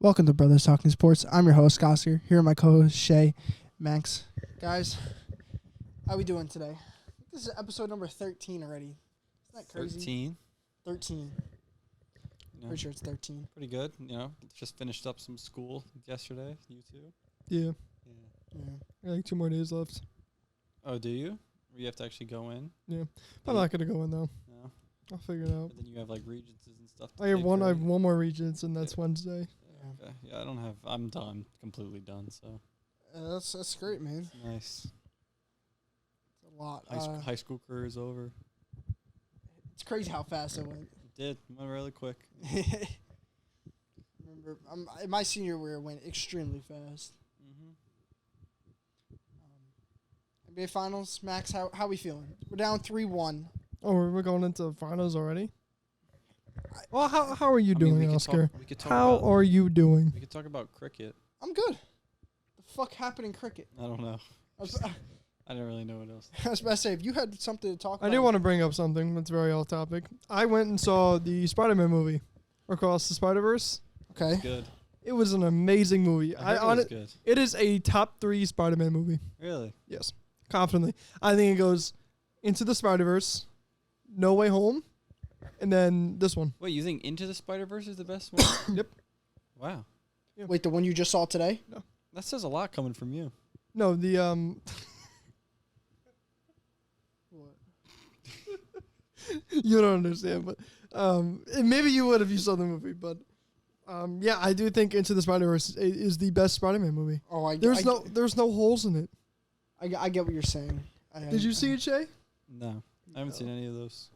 Welcome to Brothers Talking Sports. I'm your host, Oscar. Here are my co-hosts, Shay, Max. Guys, how we doing today? This is episode number 13 already. Isn't that crazy? 13? 13. You know, Pretty sure it's 13. pretty good. Just finished up some school yesterday. You too? Yeah, Yeah. Yeah. like 2 more days left. Oh, do you? Or you have to actually go in? Yeah, I'm not gonna go in though. No. I'll figure it out. But then you have like regencies and stuff. to I have take, one. I right? have one more regents, and that's Yeah. Wednesday. Yeah, okay. Yeah, I don't have. I'm done. Completely done. So That's great, man. it's nice. It's a lot. High school career is over. It's crazy how fast it went. It did. Went really quick. Remember, in my senior year, it went extremely fast. Mm-hmm. NBA Finals, Max, how we feeling? We're down 3-1. Oh, we're going into finals already. Well, how are you doing, Oscar? We could talk How about, are you doing? We could talk about cricket. I'm good. The fuck happened in cricket? I don't know. I was, I don't really know what else. I was about to say, if you had something to talk about. I do want to bring up something that's very off topic. I went and saw the Spider-Man movie, Across the Spider-Verse. Okay. Good. It was an amazing movie. I heard it was good. It is a top 3 Spider-Man movie. Really? Yes, confidently. I think it goes Into the Spider-Verse, No Way Home, and then this one. Wait, you think Into the Spider-Verse is the best one? Yep. Wow. Wait, the one you just saw today? That says a lot coming from you. No, the What? you don't understand, but and maybe you would if you saw the movie, but yeah, I do think Into the Spider-Verse is the best Spider-Man movie. Oh, There's no holes in it. I get what you're saying. Did you see it, Shay? No, I haven't seen any of those.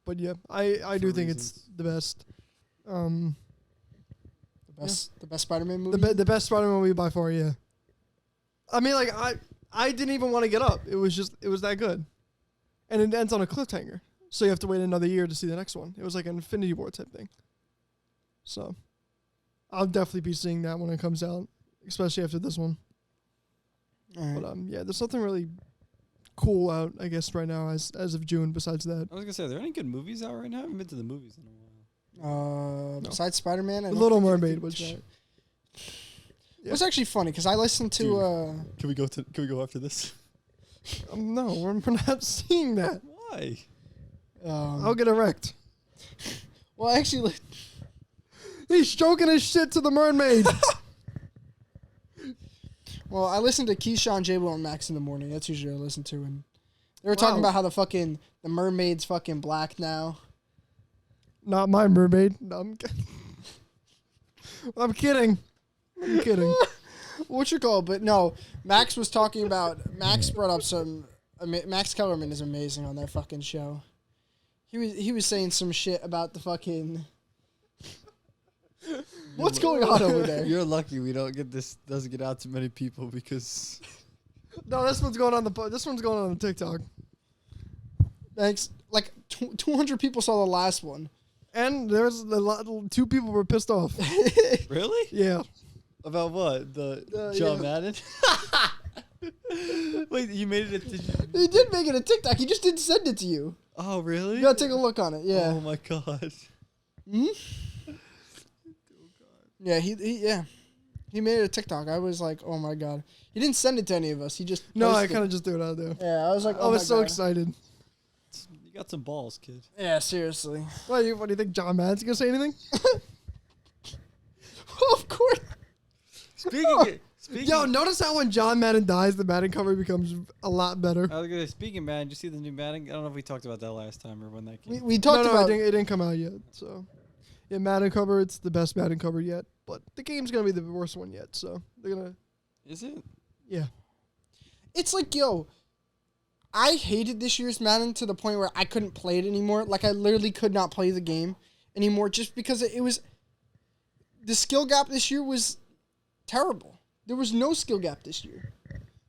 But yeah, I do For think reasons. it's the best. The best Spider-Man movie? The best Spider-Man movie by far, yeah. I mean, like, I didn't even want to get up. It was that good. And it ends on a cliffhanger. So you have to wait another year to see the next one. It was like an Infinity War type thing. So I'll definitely be seeing that when it comes out, especially after this one. All right. But yeah, there's nothing really cool out, I guess, right now as of June besides that. I was gonna say, are there any good movies out right now? I haven't been to the movies in a while. No. Besides Spider-Man, The Little Mermaid was It yeah. was actually funny because I listened to Can we go after this? no, we're not seeing that. Why? I'll get erect. well, actually, He's stroking his shit to the mermaid. well, I listened to Keyshawn, J-Lo, and Max in the morning. That's usually what I listen to, and they were talking Wow. about how the mermaid's fucking black now. Not my mermaid. No, I'm kidding. I'm kidding. What you call? But no, Max was talking about. Max brought up some. Max Kellerman is amazing on that fucking show. He was saying some shit about the fucking. What's going on over there? You're lucky we don't get this. Doesn't get out to many people because. No, this one's going on this one's going on TikTok. Thanks. Like 200 people saw the last one. And there's 2 people were pissed off. Really? Yeah. About what? The John yeah. Madden? Wait, you made it a He did make it a TikTok. He just didn't send it to you. Oh, really? You gotta take a look on it. Yeah. Oh my god. Hmm? Yeah. He made it a TikTok. I was like, oh my god. He didn't send it to any of us. He just No, I posted kind it. of just threw it out there. Yeah. I was like, I oh was my so God. excited. You got some balls, kid. Yeah. Seriously. What do you think? John Madden's gonna say anything? Of course. Speaking. Yo, notice how when John Madden dies, the Madden cover becomes a lot better. I was gonna say, speaking of Madden, did you see the new Madden? I don't know if we talked about that last time or when that came. We talked no, about. it didn't come out yet. So, yeah, Madden cover, it's the best Madden cover yet. But the game's gonna be the worst one yet. So they're gonna, Is it? yeah. It's like, yo, I hated this year's Madden to the point where I couldn't play it anymore. Like, I literally could not play the game anymore just because it was... The skill gap this year was terrible. There was no skill gap this year.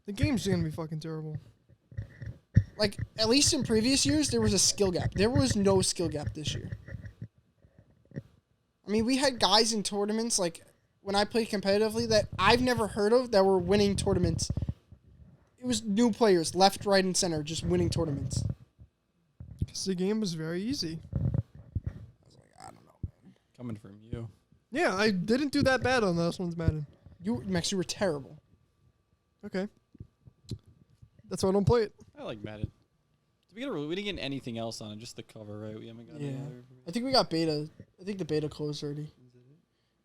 The game's gonna be fucking terrible. Like, at least in previous years, there was a skill gap. There was no skill gap this year. I mean, we had guys in tournaments, like, when I played competitively, that I've never heard of that were winning tournaments. It was new players, left, right, and center, just winning tournaments. Because the game was very easy. I was like, I don't know, man. Coming from you. Yeah, I didn't do that bad on the last one's Madden. Max, you were terrible. Okay. That's why I don't play it. I like Madden. We didn't get anything else on it, just the cover, right? We haven't got any other. I think we got beta. I think the beta closed already.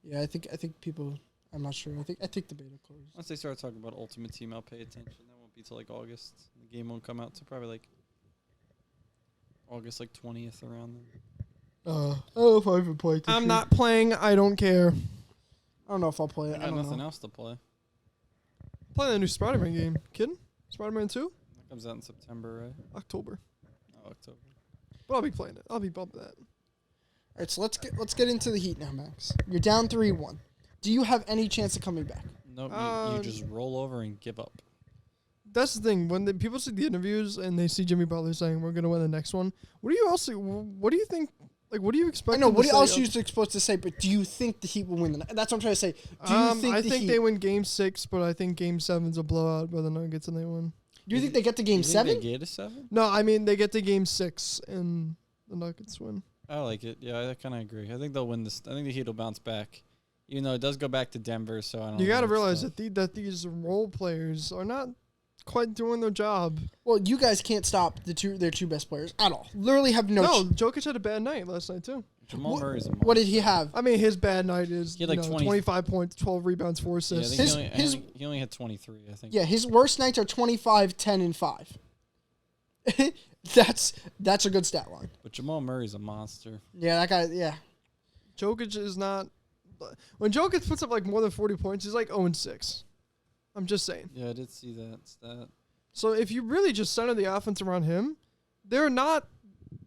Yeah, I think people. I'm not sure. I think the beta closed. Once they start talking about Ultimate Team, I'll pay attention. That won't be till like August. The game won't come out till probably like August, like 20th around then. I don't know if I even played. I'm not playing. I don't care. I don't know if I'll play it. I got nothing else to play. Playing the new Spider-Man game. Kidding? Spider-Man 2? That comes out in September, right? October. Oh, October. But I'll be playing it. I'll be bumping that. All right, so let's get into the heat now, Max. You're down 3-1. Do you have any chance of coming back? Nope, you just roll over and give up. That's the thing. When people see the interviews and they see Jimmy Butler saying we're gonna win the next one, what do you think? Like, what do you expect? I know. What else you're supposed to say? But do you think the Heat will win? That's what I'm trying to say. Do you think I think they win Game 6, but I think Game 7's a blowout by the Nuggets and they win. Do you think they get to Game 7? They get a 7? No, I mean they get to Game 6 and the Nuggets win. I like it. Yeah, I kind of agree. I think they'll win this. I think the Heat will bounce back, even though it does go back to Denver. So I don't. You got to know realize that these role players are not quite doing their job. Well, you guys can't stop their two best players at all. Literally have no. No, Jokic had a bad night last night too. Jamal Murray's a monster. What did he have? I mean, his bad night is He had like 25 points, 12 rebounds, 4 assists. Yeah, I think he only had 23. I think. Yeah, his worst nights are 25, 10, and 5. That's a good stat line. But Jamal Murray's a monster. Yeah, that guy. Yeah. Jokic is not. When Jokic puts up like more than 40 points, he's like 0-6. I'm just saying. Yeah, I did see that stat. So if you really just center the offense around him, they're not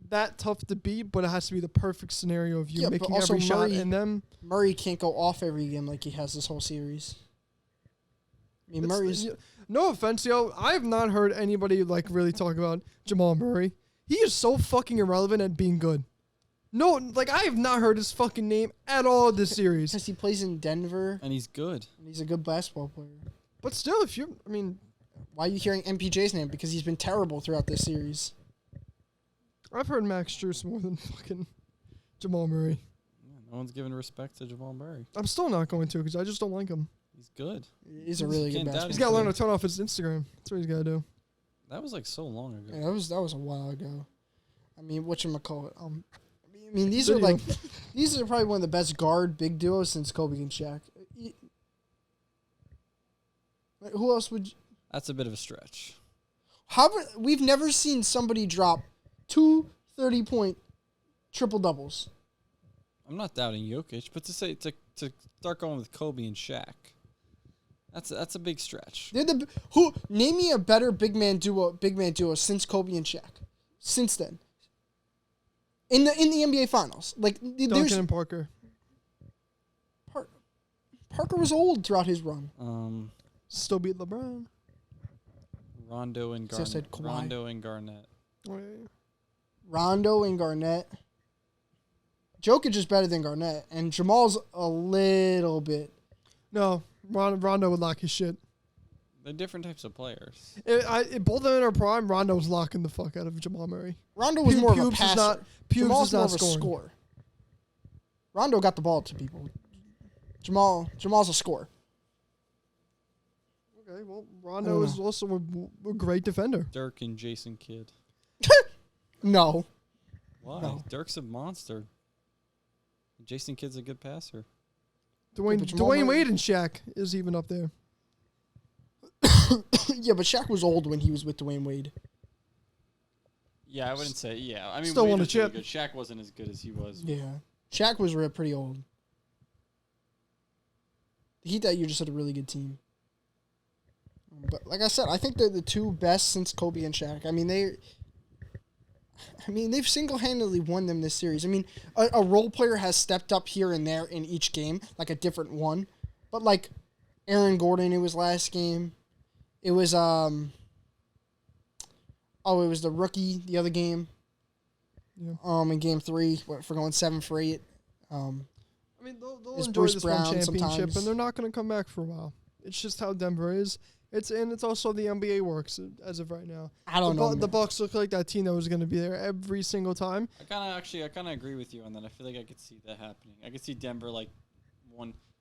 that tough to beat, but it has to be the perfect scenario of you making every shot in them. Murray can't go off every game like he has this whole series. I mean, Murray's. No offense, yo. I have not heard anybody like really talk about Jamal Murray. He is so fucking irrelevant at being good. No, like I have not heard his fucking name at all this series. Because he plays in Denver. And he's good. And he's a good basketball player. But still, why are you hearing MPJ's name? Because he's been terrible throughout this series. I've heard Max Strus more than fucking Jamal Murray. Yeah, no one's giving respect to Jamal Murray. I'm still not going to because I just don't like him. He's good. He's a really good basketball. He's got to learn to turn off his Instagram. That's what he's got to do. That was like so long ago. Yeah, that was a while ago. I mean, whatchamacallit? I mean, these are probably one of the best guard big duos since Kobe and Shaq. Who else would? That's a bit of a stretch. We've never seen somebody drop 2 30-point triple doubles. I'm not doubting Jokic, but to start going with Kobe and Shaq, that's a big stretch. Name me a better big man duo since Kobe and Shaq. Since then. In the NBA Finals, like Duncan and Parker. Parker was old throughout his run. Still beat LeBron. Rondo and So I said Garnett. Kawhi. Rondo and Garnett. Oh, yeah. Rondo and Garnett. Jokic is better than Garnett, and Jamal's a little bit. No, Rondo would lock his shit. They're different types of players. If both of them in their prime, Rondo was locking the fuck out of Jamal Murray. Rondo was more of a passer. Jamal's Jamal's more of a scorer. Rondo got the ball to people. Jamal's a scorer. Okay, well, Rondo is also a great defender. Dirk and Jason Kidd. No. Why? No. Dirk's a monster. Jason Kidd's a good passer. Dwayne Wade and Shaq is even up there. Yeah, but Shaq was old when he was with Dwayne Wade. Yeah, I wouldn't say. Yeah, I mean, Still Wade won a was really chip. good. Shaq wasn't as good as he was. Yeah. Shaq was pretty old. The Heat that year just had a really good team. But like I said, I think they're the two best since Kobe and Shaq. I mean, they've single-handedly won them this series. I mean, a role player has stepped up here and there in each game, like a different one. But like Aaron Gordon, it was last game. It was it was the rookie the other game. Yeah. In game 3, for going 7 for 8. I mean, they'll Is enjoy Bruce this Brown one championship, sometimes. and they're not going to come back for a while. It's just how Denver is. It's also the NBA works as of right now. I don't know. The Bucks look like that team that was going to be there every single time. I kind of agree with you on that. I feel like I could see that happening. I could see Denver like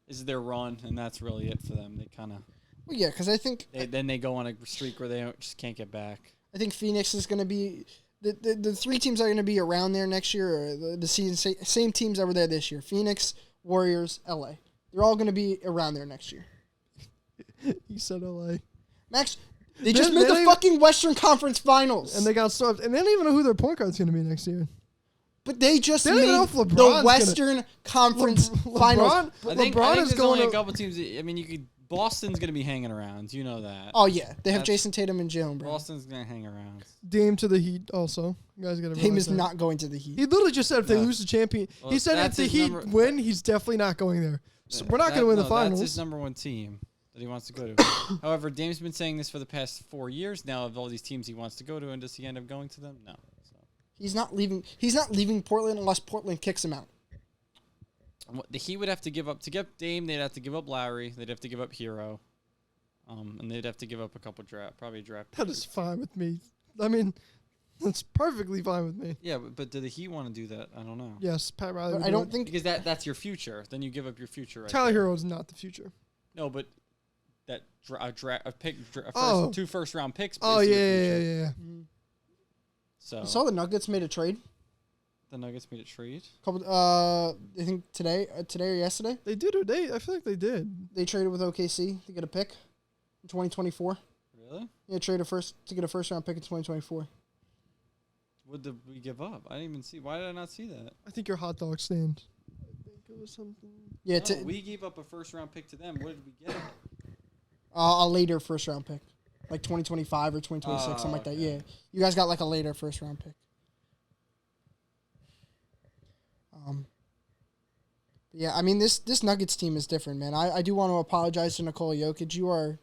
This is their run, and that's really it for them. They kind of. Well, yeah, because I think Then they go on a streak where they just can't get back. I think Phoenix is going to be the three teams that are going to be around there next year. Are the same teams that were there this year: Phoenix, Warriors, LA. They're all going to be around there next year. You said LA. Max, they just made the fucking Western Conference Finals, And they got swept. And they don't even know who their point guard's going to be next year. but they just They don't even know made if LeBron's the Western Conference Finals. I think LeBron there's is going only a to. couple teams. I mean, Boston's going to be hanging around. You know that. Oh yeah, they have That's- Jason Tatum and Jalen Brown. Boston's going to hang around. Dame to the Heat also. You guys got to Dame is not going to the Heat. He literally just said if they No. lose the champion. Well, He said if that's the his Heat number- win, he's definitely not going there. So we're not going to win the finals. That's his number one team that he wants to go to. However, Dame's been saying this for the past 4 years now of all these teams he wants to go to, and does he end up going to them? No. So. He's not leaving. He's not leaving Portland unless Portland kicks him out. He would have to give up to get Dame. They'd have to give up Lowry. They'd have to give up Hero, and they'd have to give up a couple probably draft. That is fine with me. I mean, that's perfectly fine with me. Yeah, but do the Heat want to do that? I don't know. Yes, Pat Riley. But would I do don't it. think Because that's your future. Then you give up your future. Right Tyler there. Hero is not the future. No, but that Oh. 2 first-round picks. Oh is yeah, your yeah, future. yeah. So I saw the Nuggets made a trade. the Nuggets made a trade. I think today or yesterday. They did or they? I feel like they did. They traded with OKC to get a pick in 2024. Really? Yeah, traded to get a first round pick in 2024. What did we give up? I didn't even see. Why did I not see that? I think your hot dog stand. I think it was something. Yeah, No, we gave up a first-round pick to them. What did we get? a later first round pick, like 2025 or 2026, something like that. okay. Yeah, you guys got like a later first round pick. Yeah, I mean this Nuggets team is different, man. I do want to apologize to Nikola Jokic. You are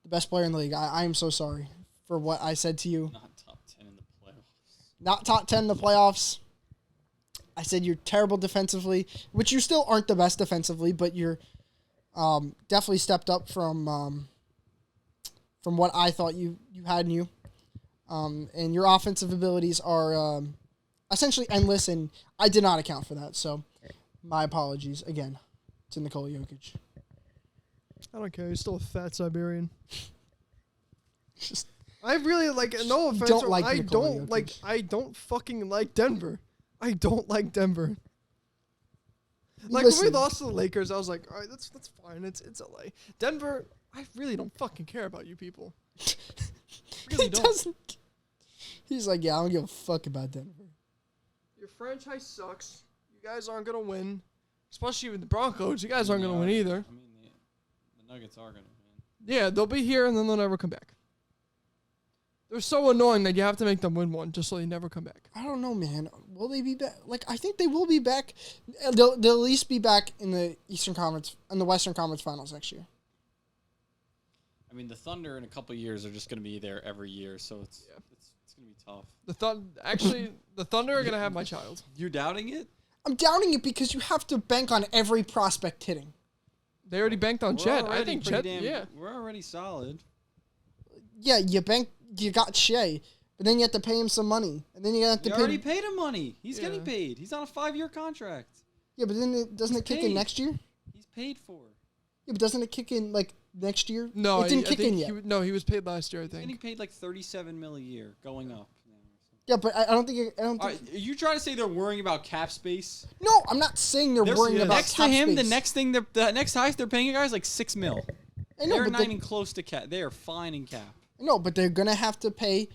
the best player in the league. I am so sorry for what I said to you. Not top 10 in the playoffs. Not top 10 in the playoffs. I said you're terrible defensively, which you still aren't the best defensively, but you're definitely stepped up from what I thought you had in you. And your offensive abilities are essentially endless, and I did not account for that. So my apologies again to Nikola Jokic. I don't care. He's still a fat Siberian. Just I really like. No offense. don't like I Nikola don't Jokic. like. I don't fucking like Denver. I don't like Denver. Like when we Listen. lost to the Lakers, I was like, all right, that's fine. It's LA. Denver, I really don't fucking care about you people. Really he don't. doesn't. He's like, yeah, I don't give a fuck about Denver. Your franchise sucks. You guys aren't gonna win, especially with the Broncos. You guys aren't gonna win either. I mean, the Nuggets are going to win. Yeah, they'll be here and then they'll never come back. They're so annoying that you have to make them win one just so they never come back. I don't know, man. Will they be back? Like, I think they will be back. They'll at least be back in the Eastern Conference and the Western Conference Finals next year. I mean, the Thunder in a couple of years are just going to be there every year, so it's going to be tough. The Thunder are gonna have my child. You're doubting it? I'm doubting it because you have to bank on every prospect hitting. They already banked on We're Chet. I already think pretty Chet. damn- Yeah. We're already solid. Yeah, you got Shea, but then you have to pay him some money, and then you have to You pay. already paid him money. He's Yeah. getting paid. He's on a 5-year contract. Yeah, but then doesn't it kick in paid. next year? He's paid for. Yeah, but doesn't it kick in like next year? No, it didn't I kick think in yet. he was paid last year. I He's getting think. paid like $37 million a year, going up. Yeah, but I don't think. I don't All think. right, are you trying to say they're worrying about cap space? No, I'm not saying they're worrying about next cap to him. space. The next thing, the next highest they're paying a guy is like $6 million. I know, They're but not they- even close to cap. They are fine in cap. No, but they're gonna have to pay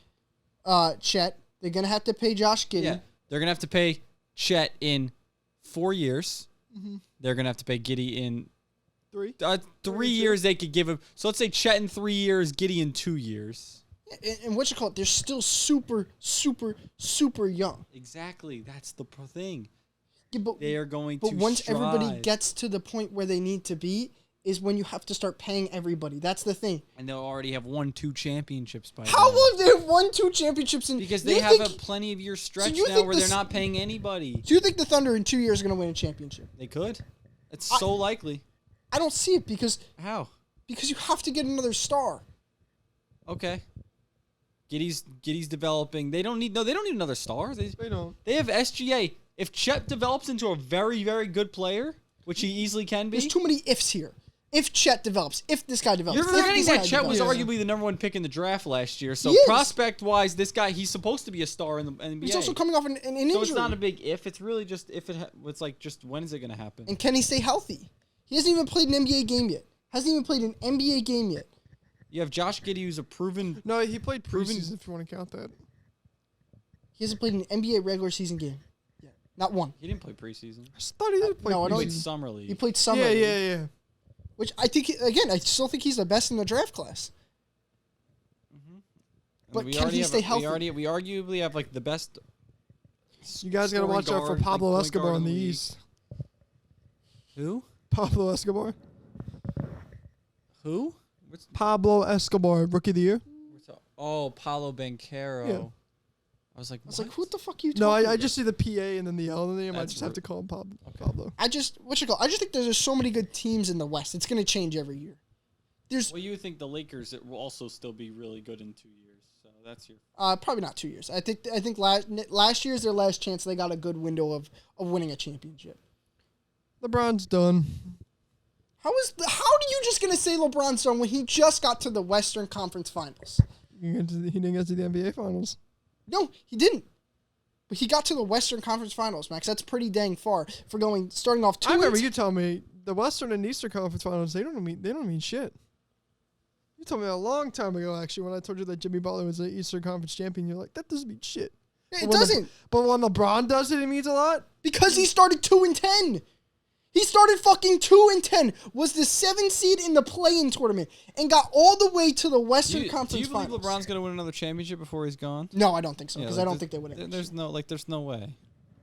Chet. They're gonna have to pay Josh Giddey. Yeah, they're gonna have to pay Chet in 4 years. Mm-hmm. They're gonna have to pay Giddey in 3. 3 years. They could give him. So let's say Chet in 3 years, Giddey in 2 years. And what you call it? They're still super, super, super young. Exactly. That's the thing. Yeah, but They are going but to. once everybody strive. gets to the point where they need to be, is when you have to start paying everybody. That's the thing. and they'll already have won 2 championships by How then. will they have won 2 championships in? Because you they have a think- plenty of year stretch you now think where they're this- not paying anybody. Do you think the Thunder in 2 years are gonna win a championship? They could. It's so likely. I don't see it because How? you have to get another star. Okay. Giddey's developing. They don't need another star. They don't. They have SGA. If Chet develops into a very, very good player, which he easily can be. There's too many ifs here. If Chet develops, if this guy develops, You're if forgetting this that guy Chet was develops. arguably the number 1 pick in the draft last year. So He is. prospect-wise, this guy, he's supposed to be a star in the NBA. He's also coming off an injury. So it's not a big if. It's really just if it's like just when is it going to happen? And can he stay healthy? He hasn't even played an NBA game yet. Hasn't even played an NBA game yet. You have Josh Giddey, who's a proven. No, he played preseason, if you want to count that. He hasn't played an NBA regular season game yet. Not one. He didn't play preseason. I thought he did play no, I He don't- played preseason. summer league. He played summer. Yeah, league, yeah, yeah. Which I think, again, I still think he's the best in the draft class. And But we can already he have stay healthy? We arguably have like the best. You guys got to scoring watch out for guard, Pablo like, point Escobar guard in the league. East. Who? Pablo Escobar. Who? What's, Pablo Escobar, Rookie of the Year. oh, Paulo Banchero. Yeah. I was like, I was what? like, who the fuck are you talking No, I about? just see the PA and then the L in the name. I That's just have to rude. call him Pablo. Okay. Pablo. I just think there's just so many good teams in the West. It's going to change every year. There's Well, you think the Lakers it will also still be really good in 2 years. So that's your. probably not 2 years. I think last year's their last chance. They got a good window of winning a championship. LeBron's done. How are you just going to say LeBron's done when he just got to the Western Conference Finals? He didn't get to the NBA Finals. No, he didn't. But he got to the Western Conference Finals, Max. That's pretty dang far for starting off 2 I remember and you telling me the Western and Eastern Conference Finals. They don't mean shit. You told me a long time ago, actually, when I told you that Jimmy Butler was the Eastern Conference champion. You're like, that doesn't mean shit. It doesn't. But when LeBron does it, it means a lot. Because he started 2-10. He started fucking 2-10. Was the 7th seed in the play-in tournament and got all the way to the Western Do Conference you believe Finals. LeBron's going to win another championship before he's gone? No, I don't think so. Yeah, Because like, I don't there's- think they would have. There's no way,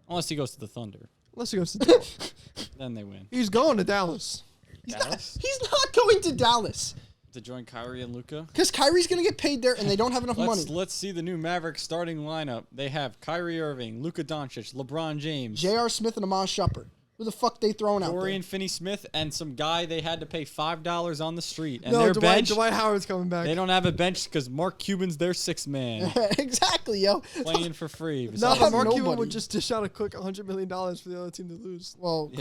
unless he goes to the Thunder, Unless he goes to Dallas. then they win. He's going to Dallas. He's Dallas? not going to Dallas. To join Kyrie and Luka. Because Kyrie's going to get paid there and they don't have enough money. Let's see the new Mavericks starting lineup. They have Kyrie Irving, Luka Doncic, LeBron James, J.R. Smith and Amon Shumpert. Who the fuck they throwing out Dorian Finney-Smith, and some guy they had to pay $5 on the street. And No, their Dwight, bench, Dwight Howard's coming back. they don't have a bench because Mark Cuban's their sixth man there? Exactly, yo. playing for free. No, Besides- but Mark Cuban nobody. would just dish out a quick $100 million for the other team to lose. Well,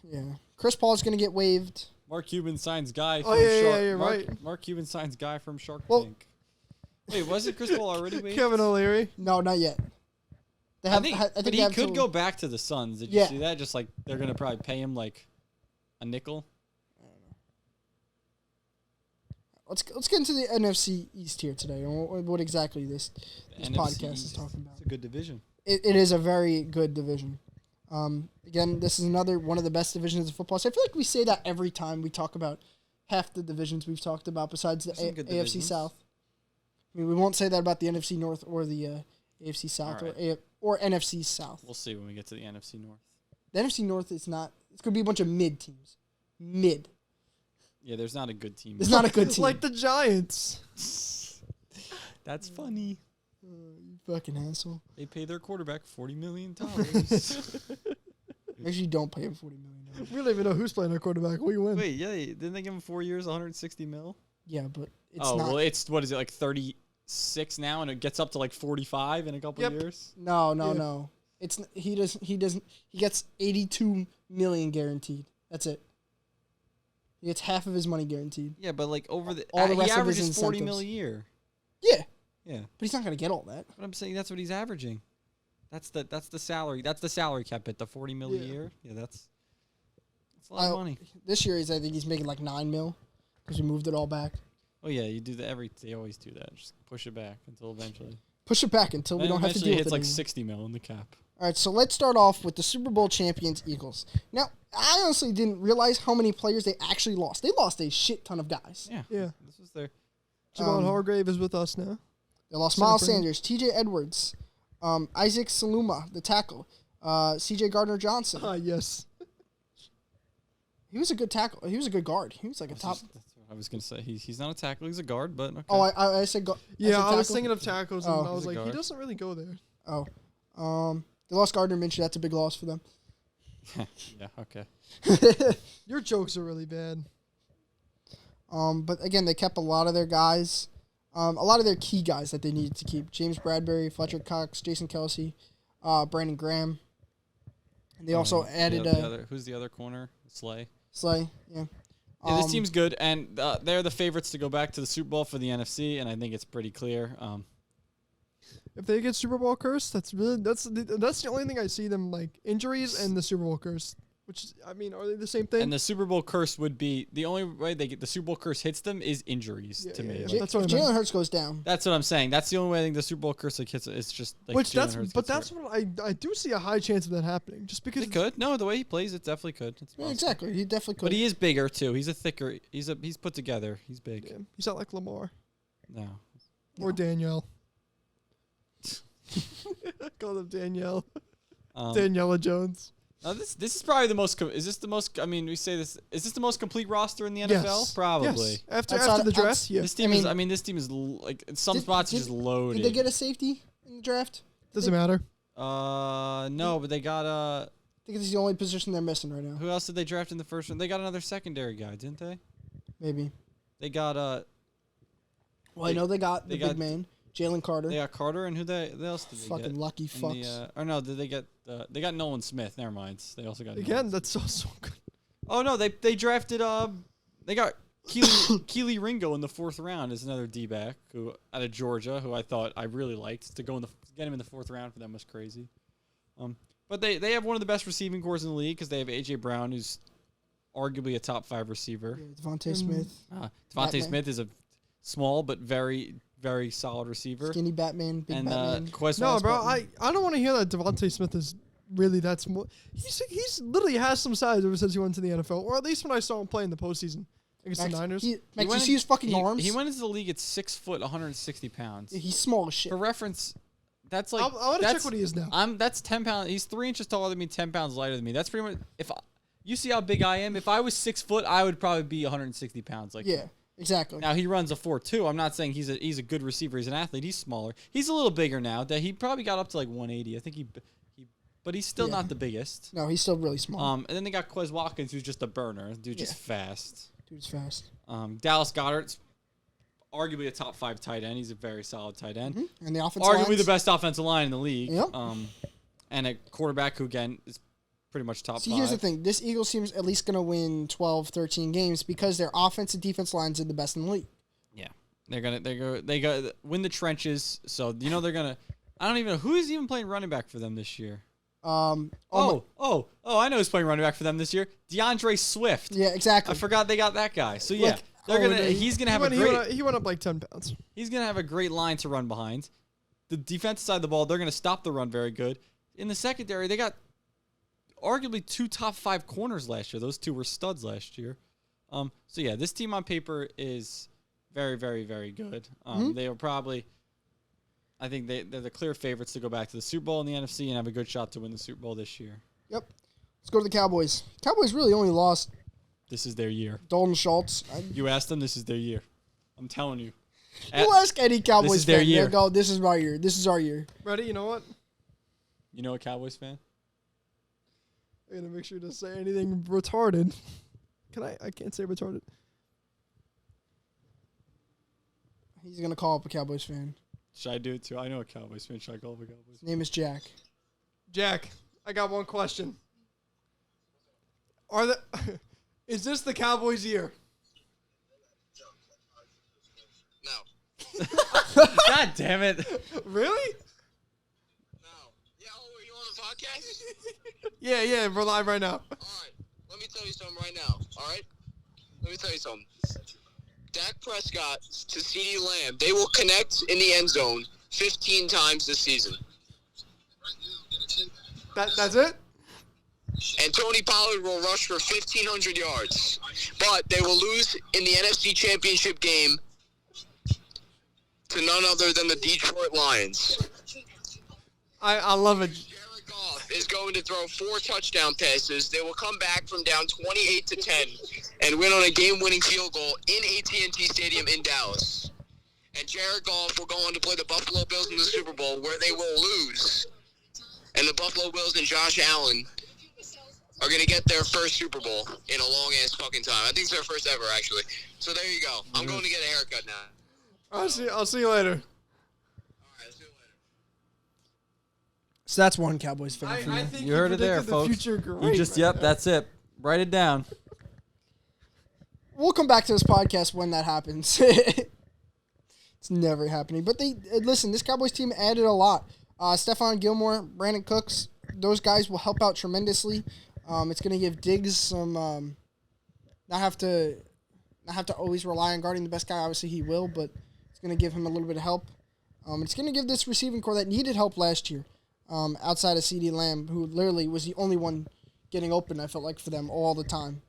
Yeah. Chris Paul's going to get waived. Mark Cuban signs guy from Oh, yeah, Shark. yeah, Mark, right. Mark Cuban signs guy from Shark Well- Tank. Wait, wasn't Chris Paul already waived? Kevin O'Leary. No, not yet. They I have, think, I think but they he have could till- go back to the Suns. Did Yeah. you see that? Just like they're gonna probably pay him like a nickel. Let's get into the NFC East here today and what exactly this NFC podcast is East. talking about. It's a good division. It is a very good division. Again, this is another one of the best divisions of football. So I feel like we say that every time we talk about half the divisions we've talked about besides the There's some good AFC divisions. South. I mean, we won't say that about the NFC North or the AFC South All right. or NFC South. We'll see when we get to the NFC North. The NFC North is not. It's going to be a bunch of mid teams. Mid. Yeah, there's not a good team. It's not a good It's team. like the Giants. That's funny. You fucking asshole. They pay their quarterback $40 million. Actually, don't pay him $40 million. We don't even know who's playing our quarterback. We win. Wait, yeah, didn't they give him 4 years, 160 mil? Yeah, but it's Oh, not. well, it's what is it like 36 now, and it gets up to like 45 in a couple Yep. years. No. Yeah. It's he doesn't. He gets $82 million guaranteed. That's it. He gets half of his money guaranteed. Yeah, but like over the All the he rest of his averages 40 mil a incentives. year. Yeah, Yeah, but he's not gonna get all that. but I'm saying that's what he's averaging. That's the salary. That's the salary cap at the 40 mil a Yeah. year. Yeah, that's a lot of money. This year, I think he's making like $9 million because we moved it all back. Oh yeah, you do that they always do that. Just push it back until eventually. Push it back until we Then don't have to eventually deal it with hits it like anymore. 60 mil in the cap. All right, so let's start off with the Super Bowl champions, Eagles. Now, I honestly didn't realize how many players they actually lost. They lost a shit ton of guys. Yeah. Yeah. This was their Javon Hargrave is with us now. They lost Center Miles frame. Sanders, T.J. Edwards, Isaac Saluma, the tackle, C.J. Gardner-Johnson. Yes. He was a good tackle. He was a good guard. He was like a top. That's what I was gonna say. He's not a tackle. He's a guard, but okay. Oh, I said Yeah, I was tackle? thinking of tackles, and Oh. I was He's a like, he guard. doesn't really go there. Oh, they lost Gardner Minshew. That's a big loss for them. yeah. Okay. Your jokes are really bad. But again, they kept a lot of their guys, a lot of their key guys that they needed to keep: James Bradbury, Fletcher Cox, Jason Kelsey, Brandon Graham. And they also added. the other. Who's the other corner? Slay. Slay, yeah. Yeah, this team's good, and they're the favorites to go back to the Super Bowl for the NFC, and I think it's pretty clear. If they get Super Bowl curse, that's the only thing I see them like injuries and the Super Bowl curse. Which I mean, are they the same thing? And the Super Bowl curse would be the only way they get the Super Bowl curse hits them is injuries to me. Like, that's what if Jalen Hurts goes down. That's what I'm saying. That's the only way I think the Super Bowl curse like hits. It's just like Which Jalen Hurts but gets that's what I do see a high chance of that happening. Just because it could. No, the way he plays, it definitely could. It's Yeah, exactly. He definitely could. But he is bigger too. He's a thicker. He's put together. He's big. Yeah, he's not like Lamar No. or Danielle. I call him Danielle. Daniela Jones. This is probably the most. Is this the most? I mean, we say this. Is this the most complete roster in the NFL? Yes. Probably. Yes. After the draft, yeah. This team is. I mean, this team is like in some spots just loaded. Did they get a safety in the draft? Doesn't matter. No, but they got I think it's the only position they're missing right now. Who else did they draft in the first round? They got another secondary guy, didn't they? Maybe. They got Well, I know they got the big man, Jalen Carter. They got Carter, and who else did they get? Fucking lucky fucks. Or no, did they get? They got Nolan Smith. Never mind. They also got Again. That's so good. Oh no, they drafted they got Keely Ringo in the 4th round as another D-back who out of Georgia, who I thought I really liked to go get him in the 4th round for them was crazy. But they have one of the best receiving corps in the league because they have AJ Brown, who's arguably a top 5 receiver. Yeah, Devontae Smith. Devontae Smith is a small but very, very solid receiver. Skinny Batman, big Batman. No, bro, I don't want to hear that Devontae Smith is really that small. He's literally has some size ever since he went to the NFL, or at least when I saw him play in the postseason against the Niners. You see his fucking arms? He went into the league at 6 foot, 160 pounds. Yeah, he's small as shit. For reference, that's like I want to check what he is now. That's 10 pounds. He's 3 inches taller than me, 10 pounds lighter than me. That's pretty much you see how big I am. If I was 6 foot, I would probably be 160 pounds. Like yeah, exactly. Now he runs a 4.2. I'm not saying he's a good receiver. He's an athlete. He's smaller. He's a little bigger now. That he probably got up to like 180. I think but he's still not the biggest. No, he's still really small. And then they got Quez Watkins, who's just a burner. Dude, just fast. Dude's fast. Dallas Goedert's arguably a top 5 tight end. He's a very solid tight end. Mm-hmm. And the offensive arguably the best offensive line in the league. Yep. And a quarterback who again is pretty much top 5. Here's the thing. This Eagles team's at least going to win 12, 13 games because their offense and defense lines are the best in the league. Yeah. They go win the trenches. So, they're going to I don't even know who is even playing running back for them this year. I know who's playing running back for them this year. DeAndre Swift. Yeah, exactly. I forgot they got that guy. So yeah, he's gonna have he went up like 10 pounds. He's gonna have a great line to run behind. The defensive side of the ball, they're gonna stop the run very good. In the secondary, they got arguably 2 top 5 corners last year. Those 2 were studs last year. So yeah, this team on paper is very, very, very good. They are probably. I think they're the clear favorites to go back to the Super Bowl in the NFC and have a good shot to win the Super Bowl this year. Yep. Let's go to the Cowboys. Cowboys really only lost. This is their year. Dalton Schultz. You asked them, this is their year. I'm telling you. You ask any Cowboys this is their fan, year. they'll go, this is my year. This is our year. Ready? You know what? You know a Cowboys fan? I'm going to make sure to say anything retarded. I can't say retarded. He's going to call up a Cowboys fan. Should I do it too? I know a Cowboys fan. Should I call up a Cowboys fan? His name is Jack. Jack, I got one question. Is this the Cowboys' year? No. God damn it. Really? No. Yeah, are you on the podcast? Yeah, we're live right now. All right. Let me tell you something right now. All right? Let me tell you something. Dak Prescott to CeeDee Lamb, they will connect in the end zone 15 times this season. That's it? And Tony Pollard will rush for 1,500 yards. But they will lose in the NFC Championship game to none other than the Detroit Lions. I love it. Jared Goff is going to throw 4 touchdown passes. They will come back from down 28-10 and win on a game-winning field goal in AT&T Stadium in Dallas. And Jared Goff will go on to play the Buffalo Bills in the Super Bowl, where they will lose. And the Buffalo Bills and Josh Allen are going to get their first Super Bowl in a long-ass fucking time. I think it's their first ever, actually. So there you go. I'm going to get a haircut now. I'll see you later. All right, see you later. So that's one Cowboys fan for you. I think You heard it there, predicted folks. The future great Yep, now. that's it. Write it down. We'll come back to this podcast when that happens. It's never happening. But they listen, this Cowboys team added a lot. Stephon Gilmore, Brandon Cooks, those guys will help out tremendously. It's going to give Diggs some not have to always rely on guarding the best guy. Obviously, he will, but it's going to give him a little bit of help. It's going to give this receiving core that needed help last year, outside of CeeDee Lamb, who literally was the only one getting open, I felt like, for them all the time.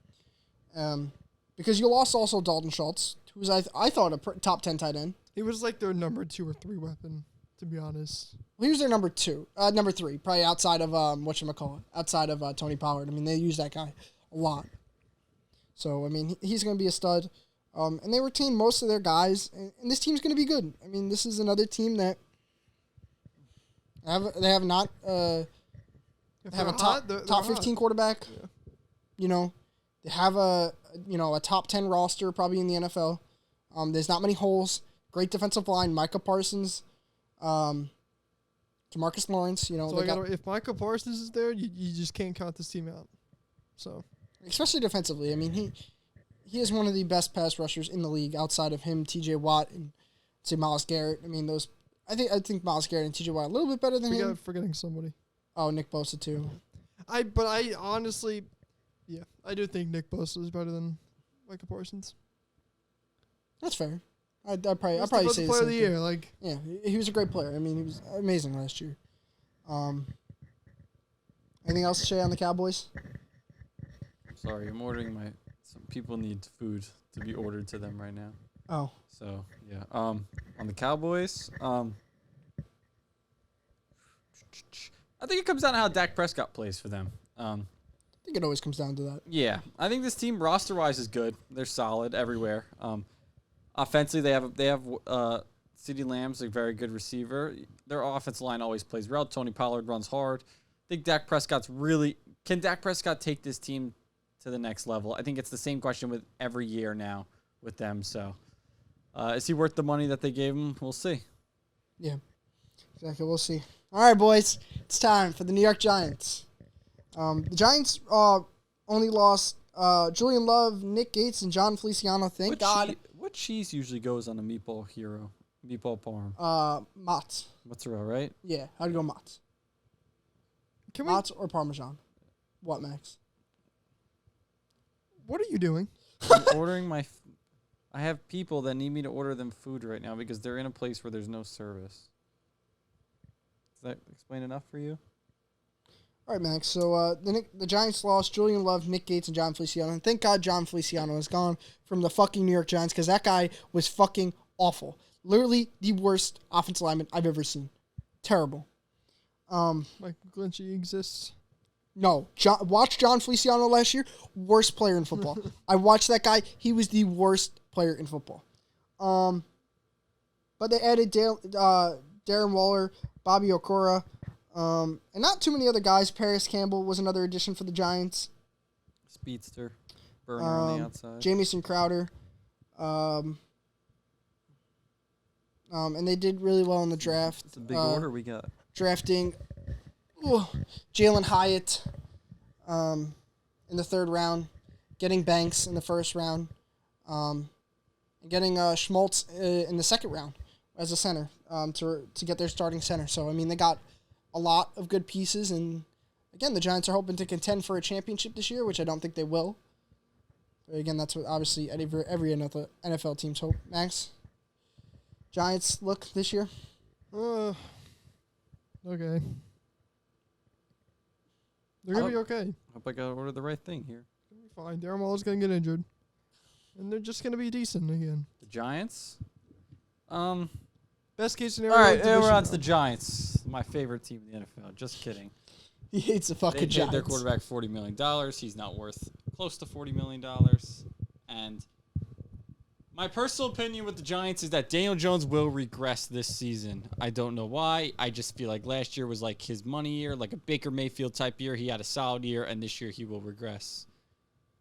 Because you lost also Dalton Schultz, who's I thought a top 10 tight end. He was like their number 2 or 3 weapon, to be honest. Well, he was their number 3, probably outside of outside of Tony Pollard. I mean, they use that guy a lot. So I mean, he's going to be a stud. And they retain most of their guys, and this team's going to be good. I mean, this is another team that they have a top 15 quarterback. Yeah. You know, they have a top 10 roster probably in the NFL. There's not many holes. Great defensive line. Micah Parsons, Demarcus Lawrence. You know, so if Micah Parsons is there, you just can't count this team out. So especially defensively. I mean, he is one of the best pass rushers in the league outside of him, T.J. Watt, and say Myles Garrett. I mean, those. I think Myles Garrett and T.J. Watt are a little bit better than him. Forgetting somebody. Oh, Nick Bosa too. I honestly, yeah, I do think Nick Bosa is better than Micah Parsons. That's fair. I'd probably say the player same of the thing. year. Like, Yeah, he was a great player. I mean, he was amazing last year. Anything else to say on the Cowboys? Sorry, I'm ordering some people need food to be ordered to them right now. Oh. So, yeah. On the Cowboys, I think it comes down to how Dak Prescott plays for them. I think it always comes down to that. Yeah, I think this team roster-wise is good. They're solid everywhere. Offensively, they have CeeDee Lamb's a very good receiver. Their offensive line always plays well. Tony Pollard runs hard. I think Dak Prescott's can Dak Prescott take this team to the next level? I think it's the same question with every year now with them. So, is he worth the money that they gave him? We'll see. Yeah, exactly. We'll see. All right, boys, it's time for the New York Giants. The Giants only lost Julian Love, Nick Gates, and John Feliciano. Thank God. What cheese usually goes on a meatball hero? Meatball parm. Mott's. Mozzarella, right? Yeah, I'd go Mott's. Mott's or Parmesan. What, Max? what are you doing? I'm ordering I have people that need me to order them food right now because they're in a place where there's no service. Does that explain enough for you? All right, Max. So the Giants lost Julian Love, Nick Gates, and John Feliciano. And thank God John Feliciano is gone from the fucking New York Giants because that guy was fucking awful. Literally the worst offensive lineman I've ever seen. Terrible. Mike Glynchy exists. No. Watch John Feliciano last year. Worst player in football. I watched that guy. He was the worst player in football. But they added Darren Waller, Bobby Okora, and not too many other guys. Paris Campbell was another addition for the Giants. Speedster. Burner on the outside. Jamison Crowder. And they did really well in the draft. It's a big order we got. Drafting Jalen Hyatt in the third round, getting Banks in the first round, and getting Schmaltz in the second round as a center to get their starting center. So, I mean, they got a lot of good pieces. And, again, the Giants are hoping to contend for a championship this year, which I don't think they will. But, again, that's what obviously every NFL team's hope. Max? Giants look this year? Okay. They're going to be okay. Hope I got to order the right thing here. They're going to be fine. Darren Waller's going to get injured. And they're just going to be decent again. The Giants? Best case scenario. All right, we're on to the Giants. My favorite team in the NFL. Just kidding. He hates the fucking They paid Giants. their quarterback $40 million. He's not worth close to $40 million. And my personal opinion with the Giants is that Daniel Jones will regress this season. I don't know why. I just feel like last year was like his money year, like a Baker Mayfield type year. He had a solid year, and this year he will regress.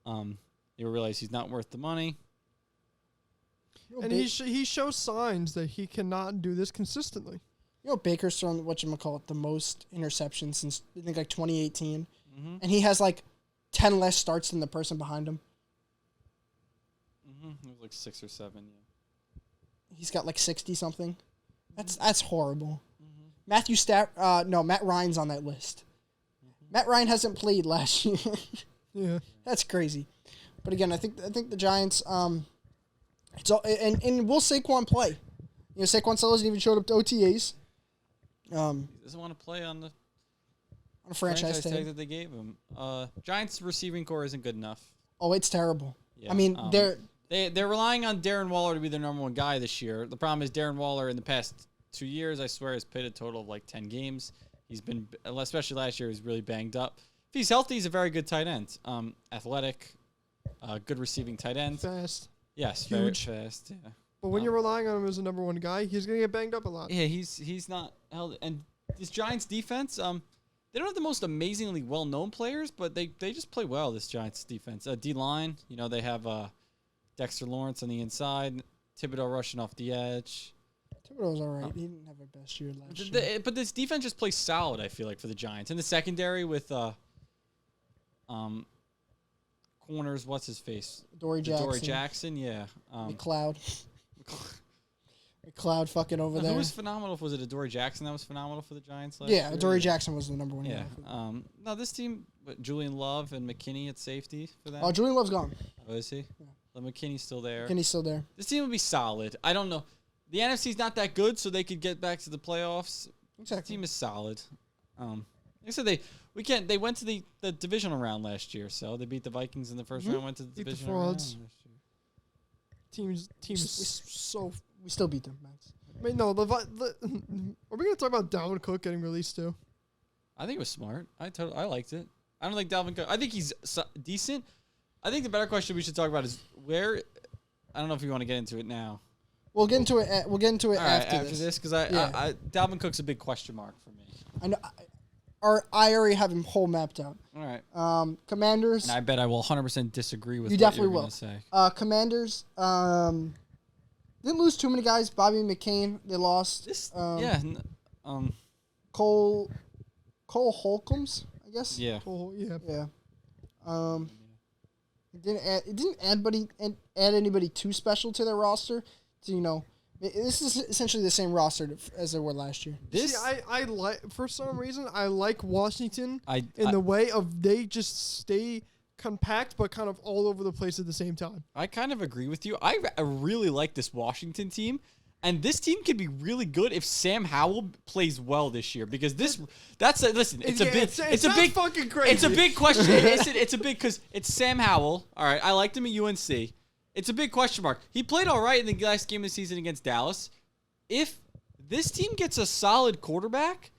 You'll realize he's not worth the money. And he shows signs that he cannot do this consistently. You know, Baker's thrown the most interceptions since I think like 2018, and he has like 10 less starts than the person behind him. It was like 6 or 7. Yeah. He's got like 60 something. That's horrible. Matt Ryan's on that list. Matt Ryan hasn't played last year. Yeah. That's crazy. But again, I think the Giants. It's all, and will Saquon play? Saquon still hasn't even showed up to OTAs. He doesn't want to play on the a franchise tag that they gave him. Giants receiving core isn't good enough. Oh, it's terrible. Yeah, I mean, they're relying on Darren Waller to be their number one guy this year. The problem is Darren Waller in the past 2 years, I swear, has played a total of like 10 games. He's been, especially last year, he's really banged up. If he's healthy, he's a very good tight end. Athletic, good receiving tight end. Fast. Yes, Huge. very fast. Yeah. But when you're relying on him as a number one guy, he's gonna get banged up a lot. Yeah, he's not held. And this Giants defense, they don't have the most amazingly well-known players, but they just play well. This Giants defense, D-line, they have Dexter Lawrence on the inside, Thibodeau rushing off the edge. Thibodeau's all right. He didn't have a best year last year. But this defense just plays solid, I feel like, for the Giants. In the secondary with corners, what's his face? Dory Jackson, yeah. McLeod. McLeod fucking over there. Who was phenomenal? Was it Adoree Jackson that was phenomenal for the Giants last year? year? Adoree Jackson was the number one. Yeah. No, this team, Julian Love and McKinney at safety for them. Oh, Julian Love's gone. Oh, is he? Yeah. But McKinney's still there. McKinney's still there. This team will be solid. I don't know. The NFC's not that good, so they could get back to the playoffs. Exactly. The team is solid. Like I said, they went to the divisional round last year, so they beat the Vikings in the first round, went to the divisional round last year. Teams. We still beat them, Max. I mean, no. Are we gonna talk about Dalvin Cook getting released too? I think it was smart. I liked it. I don't think Dalvin Cook. I think he's decent. I think the better question we should talk about is where. I don't know if you want to get into it now. We'll get into it. After this because Dalvin Cook's a big question mark for me. I know. I already have him whole mapped out. All right. Commanders. And I bet I will 100% disagree with you what definitely you're will. Say. Commanders. Didn't lose too many guys. Bobby McCain. They lost. Cole Holcombs, I guess. Yeah. Yeah. It didn't add anybody too special to their roster. So, this is essentially the same roster as they were last year. I like, for some reason, I like Washington in the way of they just stay compact but kind of all over the place at the same time. I kind of agree with you. I really like this Washington team. And this team can be really good if Sam Howell plays well this year because it's a big fucking crazy. It's a big question. It's a big because it's Sam Howell. All right, I liked him at UNC. It's a big question mark. He played all right in the last game of the season against Dallas. If this team gets a solid quarterback,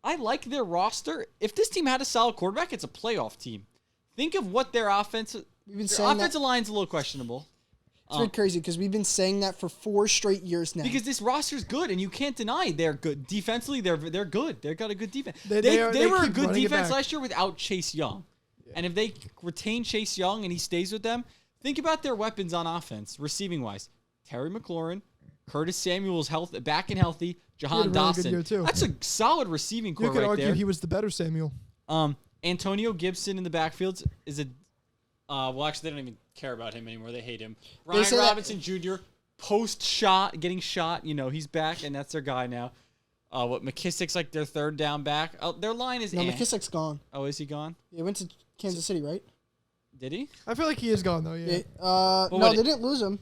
I like their roster. If this team had a solid quarterback, it's a playoff team. Think of what their offensive line's a little questionable. It's really crazy because we've been saying that for 4 straight years now. Because this roster's good, and you can't deny they're good. Defensively, they're good. They've got a good defense. They were a good defense last year without Chase Young. Yeah. And if they retain Chase Young and he stays with them, think about their weapons on offense, receiving-wise. Terry McLaurin, Curtis Samuel's back and healthy, Jahan Dawson. That's a solid receiving core right there. You could argue he was the better Samuel. Antonio Gibson in the backfield is a well, actually, they don't even care about him anymore. They hate him. Ryan Robinson Jr., getting shot, he's back, and that's their guy now. McKissick's like their third down back. Their line is McKissick's gone. Oh, is he gone? Yeah, he went to Kansas City, right? Did he? I feel like he is gone, though, yeah. They didn't lose him.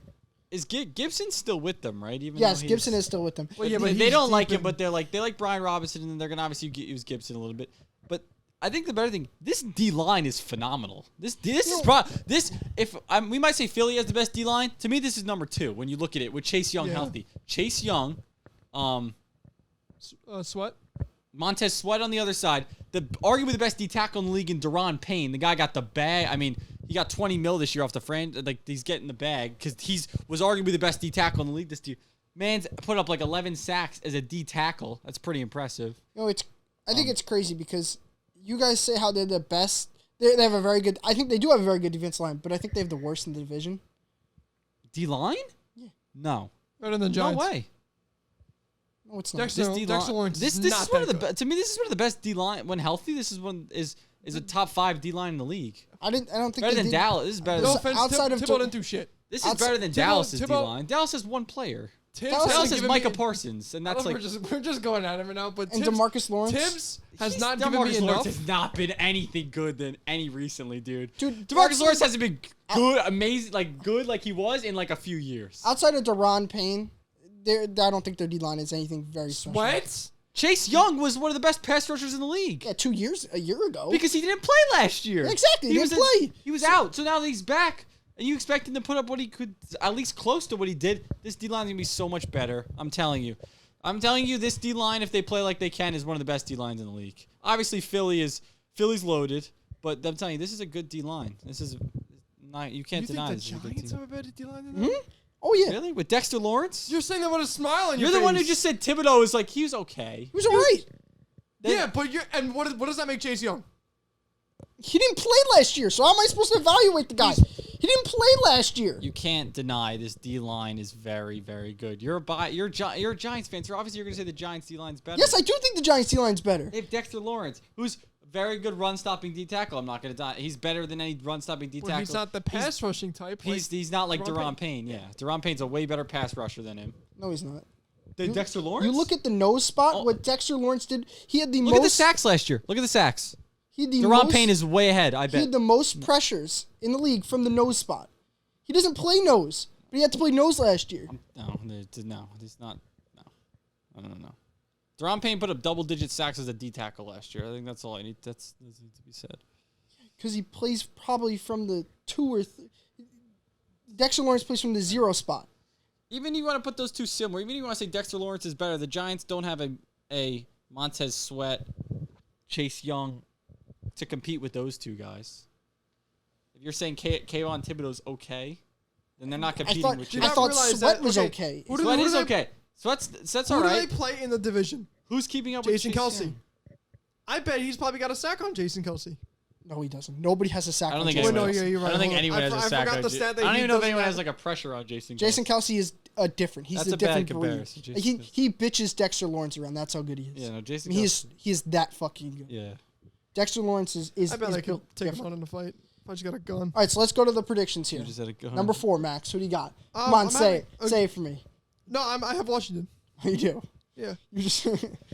Is Gibson still with them, right? Yes, Gibson is still with them. Well, yeah, but they don't like him, but they like Brian Robinson, and they're going to obviously use Gibson a little bit. But I think the better thing, this D-line is phenomenal. We might say Philly has the best D-line. To me, this is number 2 when you look at it with Chase Young healthy. Chase Young, Sweat. Montez Sweat on the other side. Arguably the best D-tackle in the league in Deron Payne. The guy got the bag. I mean, he got $20 million this year off the franchise. Like, he's getting the bag because was arguably the best D-tackle in the league this year. Man's put up like 11 sacks as a D-tackle. That's pretty impressive. I think it's crazy because you guys say how they're the best. They have a very good. I think they do have a very good defense line, but I think they have the worst in the division. D-line? Yeah. No. Better than Giants. No way. No, it's not. Dexter Lawrence this is one of the to me this is one of the best D-line when healthy. This is is a top 5 D line in the league. I don't think Better they than did. Dallas. This is better. No Than, offense, outside of Thibodeau didn't do shit. this is better than Dallas's D Thibodeau- line. Dallas has one player. Tibbs Dallas Dallas hasn't has given Micah me- Parsons, and that's like we're just going at him right now. But And Tibbs, DeMarcus Lawrence. Tibbs has not DeMarcus given me Lawrence enough. has not been anything good than any recently, dude. Dude, DeMarcus Lawrence hasn't been good, amazing, like good like he was in like a few years. Outside of Deron Payne, I don't think their D line is anything very special. What? Chase Young was one of the best pass rushers in the league. Yeah, a year ago. Because he didn't play last year. Exactly, he didn't play. He was out, so now that he's back, and you expect him to put up what he could, at least close to what he did. This D line's gonna be so much better. I'm telling you. This D line, if they play like they can, is one of the best D lines in the league. Obviously, Philly's loaded, but I'm telling you, this is a good D line. This is not, you can't You deny think this the is a good Giants team. have a better D line than them? Oh yeah, Really? With Dexter Lawrence? You're saying that with a smile on your Mm-hmm. face. You're the one who just said Thibodeau is like, he was okay. he was alright. Yeah, but what does that make Chase Young? He didn't play last year, so how am I supposed to evaluate the guy? He didn't play last year. You can't deny this D line is very, very good. You're a Giants fan, so obviously you're gonna say the Giants D line's better. Yes, I do think the Giants D line's better. They have Dexter Lawrence, who's a very good run stopping D tackle. I'm not gonna deny. He's better than any run stopping D tackle. Well, he's not the pass rushing type. He's not like Deron Deron Payne. Yeah, Deron Payne's a way better pass rusher than him. No, he's not. Than Dexter Lawrence. You look at the nose spot. Oh. What Dexter Lawrence did. He had the Look at the most. sacks last year. Look at the sacks. He had the Deron most, Payne is way ahead. I He bet. had the most pressures in the league from the nose spot. He doesn't play nose, but he had to play nose last year. No, he's not. No. Deron Payne put up double-digit sacks as a D tackle last year. I think that's all I need. That needs to be said. Because he plays probably from the 2 or 3. Dexter Lawrence plays from the 0 spot. Even you want to put those two similar. Even you want to say Dexter Lawrence is better. The Giants don't have a Montez Sweat, Chase Young to compete with those two guys. If you're saying Kayvon Thibodeau's okay, then they're not competing with Do Chase. you I not thought realize Sweat that- was okay, okay. who do- Sweat who is do they- okay. Sweat's Who all do right. they play in the division? Who's keeping up Jason with Chase Kelsey. Young? I bet he's probably got a sack on Jason Kelsey. No, he doesn't. Nobody has a sack I don't on think Jason anyone. no, Kelsey. yeah, you're right. I don't think Hold on. anyone has I a sack. forgot on the J- stat that I don't he even know if doesn't anyone have- has like a pressure on Jason. Jason Kelsey. Kelsey is different. He's That's a a bad different breed. comparison. Jason He Kelsey. he bitches Dexter Lawrence around. That's how good he is. Yeah, no, Jason. I mean, Kelsey. he is that fucking good. Yeah. Dexter Lawrence is I bet is I could built take him different. on in a fight. If I just got a gun. All right, so let's go to the predictions here. You just had to go. Number 4, Max. Who do you got? Come on, I'm say it. having- Say it for me. No, I have Washington. You do. Yeah. You just.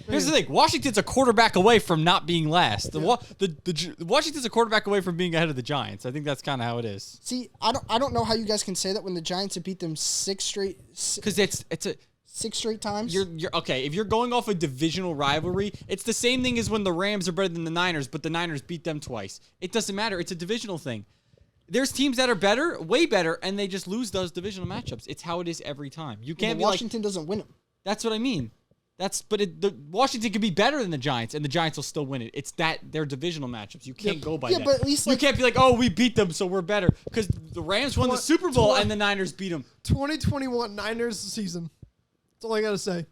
Here's the thing: Washington's a quarterback away from not being last. Washington's a quarterback away from being ahead of the Giants. I think that's kind of how it is. See, I don't know how you guys can say that when the Giants have beat them 6 straight Because it's a 6 straight times. you're okay. If you're going off a divisional rivalry, it's the same thing as when the Rams are better than the Niners, but the Niners beat them twice. It doesn't matter. It's a divisional thing. There's teams that are better, way better, and they just lose those divisional matchups. It's how it is every time. You can't be Washington doesn't win them. that's what I mean. Washington could be better than the Giants, and the Giants will still win it. It's that they're divisional matchups. You can't go by that. but at least you like, can't be like, oh, we beat them, so we're better. Because the Rams won the Super Bowl, and the Niners beat them. 2021 Niners season. That's all I gotta say.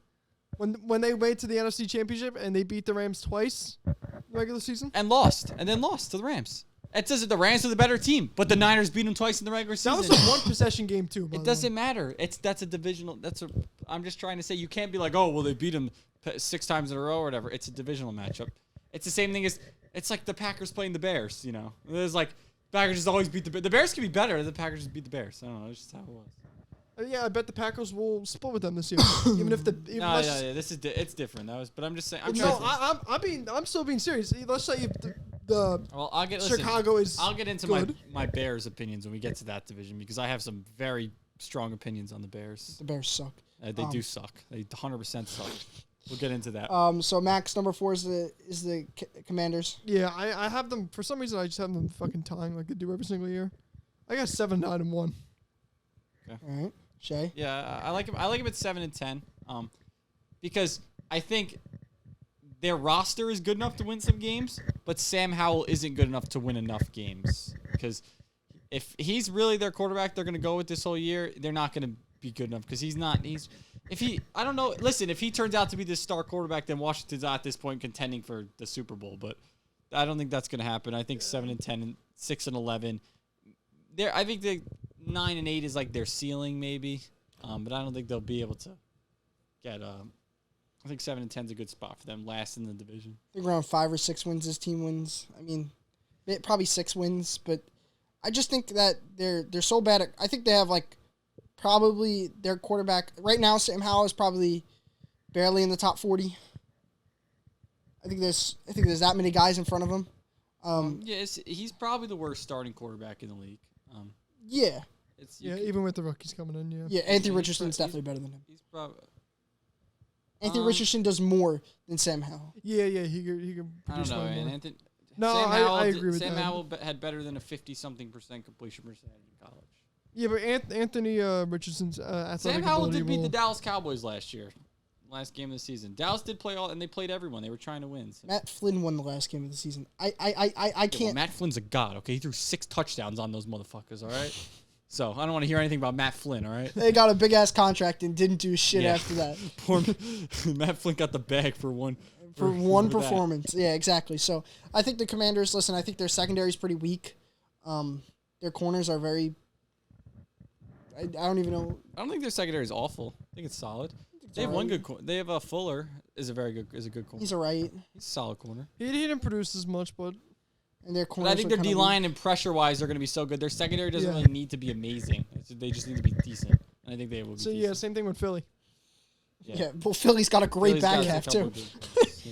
When they made to the NFC Championship and they beat the Rams twice in the regular season. And lost to the Rams. It says that the Rams are the better team, but the Niners beat them twice in the regular season. That was a one possession game too. It doesn't matter. That's a divisional. I'm just trying to say you can't be like, oh, well, they beat them 6 times in a row or whatever. It's a divisional matchup. It's the same thing as it's like the Packers playing the Bears. You know, there's like Packers just always beat the Bears can be better. The Packers just beat the Bears. I don't know. It's just how it was. Yeah, I bet the Packers will split with them this year. even if the even No, let's- yeah. This is it's different. But I'm just saying. No, I'm still being serious. Let's say if the Well, I'll get listen, Chicago is I'll get into good. my Bears opinions when we get to that division because I have some very strong opinions on the Bears. the Bears suck. They do suck. They 100% suck. We'll get into that. So Max, number 4 is the Commanders. Yeah, I have them for some reason. I just have them fucking tying like they do every single year. I got 7, 9, and 1. All right, Shay. Yeah, I like him. I like him at 7 and 10, because I think their roster is good enough to win some games, but Sam Howell isn't good enough to win enough games. Because if he's really their quarterback, they're gonna go with this whole year. They're not gonna be good enough because he's not. I don't know. Listen, if he turns out to be this star quarterback, then Washington's at this point contending for the Super Bowl. But I don't think that's gonna happen. I think 7 and 10 and 6 and 11. I think the 9 and 8 is like their ceiling, maybe. But I don't think they'll be able to get. I think 7 and 10 is a good spot for them, last in the division. I think around 5 or 6 wins this team wins. I mean, probably 6 wins. But I just think that they're so bad at. I think they have like probably their quarterback right now. Sam Howell is probably barely in the top 40. I think there's that many guys in front of him. He's probably the worst starting quarterback in the league. Yeah. Even with the rookies coming in, Yeah, Anthony Richardson's definitely better than him. He's probably. Anthony Richardson does more than Sam Howell. Yeah, he can I produce don't know, more. man. Anthony, No, Sam Howell I agree with Sam that. Howell had better than a 50-something% completion percentage in college. Yeah, but Anthony Richardson's athletic Sam Howell ability did beat the will- Dallas Cowboys last year, last game of the season. Dallas did play and they played everyone. They were trying to win. So. Matt Flynn won the last game of the season. I Well, can't. Matt Flynn's a god. Okay, he threw 6 touchdowns on those motherfuckers. All right. So I don't want to hear anything about Matt Flynn. All right. They got a big ass contract and didn't do shit Yeah. after that. Poor Matt Flynn got the bag for one. For one that. performance. Yeah, exactly. So I think the Commanders, listen, I think their secondary is pretty weak. Their corners are very. I don't even know. I don't think their secondary is awful. I think it's solid. They have alright. one good. They have a Fuller is a good corner. He's all right. He's a solid corner. He didn't produce as much, but And their But corners I think are their kinda D line and pressure wise are going to be so good. Their secondary doesn't Yeah. really need to be amazing. They just need to be decent. And I think they will be. so decent. yeah, same thing with Philly. weak. Yeah, well, Philly's got a great Philly's got back a half, couple too. of good ones,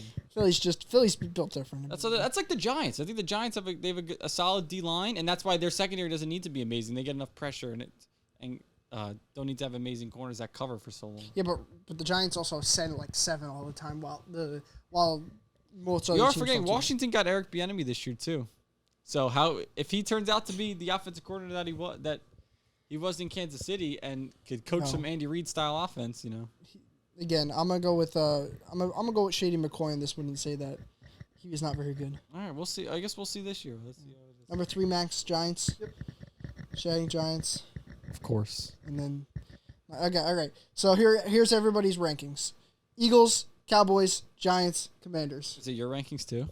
yeah. Philly's built different. That's like the Giants. I think the Giants have a solid D line, and that's why their secondary doesn't need to be amazing. They get enough pressure and don't need to have amazing corners that cover for so long. Yeah, but the Giants also send like 7 all the time, while most other You are teams forgetting don't. Washington got Eric Bieniemy this year too. So if he turns out to be the offensive coordinator that he was in Kansas City and could coach No. some Andy Reid style offense, Again, I'm gonna go with Shady McCoy on this one and say that he was not very good. All right, we'll see. I guess we'll see this year. Let's see how it is. Number 3, Max Giants. Yep. Shady Giants, Of course. and then okay, all right. So here's everybody's rankings: Eagles, Cowboys, Giants, Commanders. Is it your rankings too?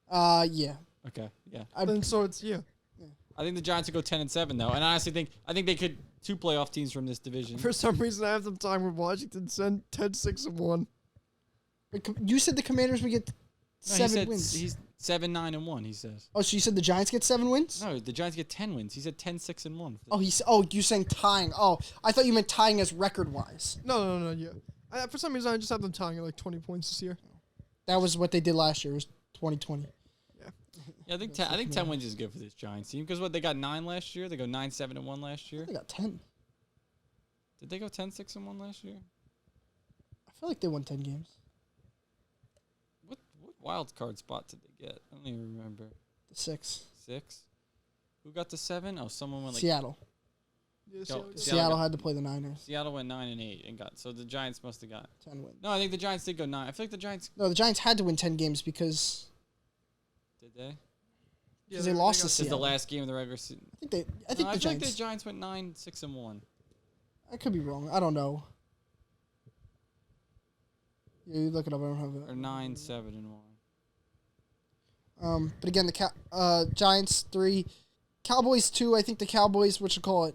Yeah. Okay, yeah. And so it's I think the Giants would go 10-7 though, and I honestly think they could 2 playoff teams from this division. For some reason, I have them time with Washington 10-6-1. You said the Commanders would get No, 7 wins. He's 7-9-1. He says. Oh, so you said the Giants get 7 wins? No, the Giants get 10 wins. He said 10-6-1. Oh, you saying tying? Oh, I thought you meant tying as record wise. No, yeah. For some reason, I just have them tying at like 20 points this year. That was what they did last year. It was 2020. Yeah, I think 10 wins is good for this Giants team because they got 9 last year. They go 9-7-1 last year. They got 10. Did they go 10-6-1 last year? I feel like they won 10 games. What wild card spot did they get? I don't even remember. The 6. 6. Who got to 7? Oh, someone went like Seattle. Yeah, Seattle had to play the Niners. Seattle went 9-8 and got. So the Giants must have got. 10 wins. No, I think the Giants did go 9. I feel like the Giants No, the Giants had to win 10 games because did they? they lost to This is the Seattle. last game of the regular season. I think I the feel like Giants. the Giants went 9-6-1. I could be wrong. I don't know. Yeah, you look it up. I don't have it. Or 9-7-1. But again, the Giants 3, Cowboys 2. I think the Cowboys, what you call it,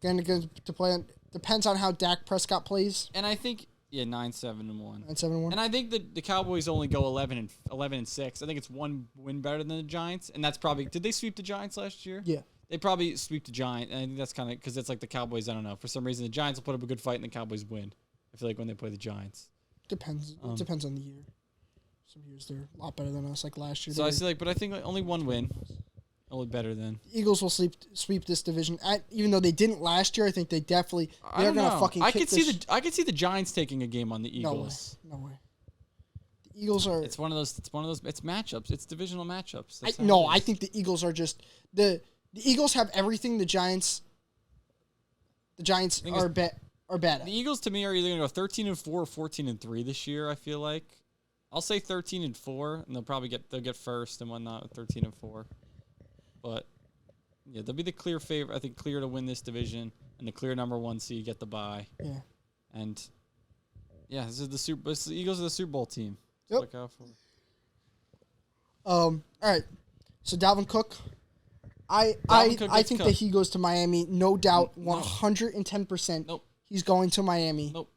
going to play on, depends on how Dak Prescott plays. And I think 9-7-1. 9-7-1. And I think the Cowboys only go 11-6. I think it's 1 win better than the Giants, and that's probably. Did they sweep the Giants last year? Yeah. They probably sweep the Giants, and I think that's kind of because it's like the Cowboys. I don't know. For some reason, the Giants will put up a good fight, and the Cowboys win. I feel like when they play the Giants. Depends. It depends on the year. Some years they're a lot better than us. Like last year. So I see but I think only 1 win, only better than. Eagles will sweep this division. Even though they didn't last year, I think they definitely I they're don't gonna know. fucking. I kick could see this- I could see the Giants taking a game on the No way. Eagles. No way. The Eagles are. It's one of those. It's matchups. It's divisional matchups. That's how No, it I is. think the Eagles are just the Eagles have everything the Giants. The Giants Thing are is- bad at. The Eagles to me are either gonna go 13-4 or 14-3 this year. I feel like I'll say 13-4, and they'll get first and whatnot with 13-4. But yeah, they'll be the clear favorite. I think clear to win this division and the clear number 1 seed get the bye. Yeah. And yeah, this is the Eagles are the Super Bowl team. Yep. Look out for. All right. So Dalvin Cook, I Cook think gets that cooked. he goes to Miami, no doubt, 110%. Nope. He's going to Miami. Nope.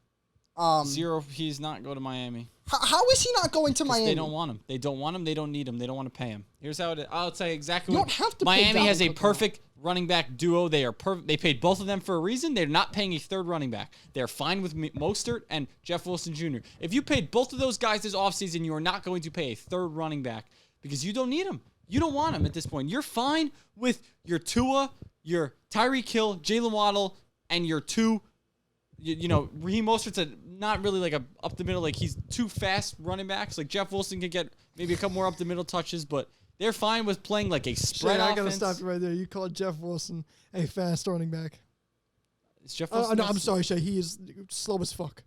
0. Zero. He's not go to Miami. How is he not going to Miami? They don't want him. They don't want him. They don't need him. They don't want to pay him. Here's how it is. I'll tell you exactly You what. don't have to pay Miami has Dalvin a Cook perfect running back duo. They are perfect. They paid both of them for a reason. They're not paying a third running back. They're fine with Mostert and Jeff Wilson Jr. If you paid both of those guys this offseason, you are not going to pay a third running back because you don't need him. You don't want him at this point. You're fine with your Tua, your Tyreek Hill, Jalen Waddle, and your two. Raheem Mostert's not really like a up the middle. Like he's too fast running backs. Like Jeff Wilson can get maybe a couple more up the middle touches, but they're fine with playing like a spread offense. I gotta stop you right there. You called Jeff Wilson a fast running back. Is Jeff Wilson? No, I'm sorry, Shay. He is slow as fuck.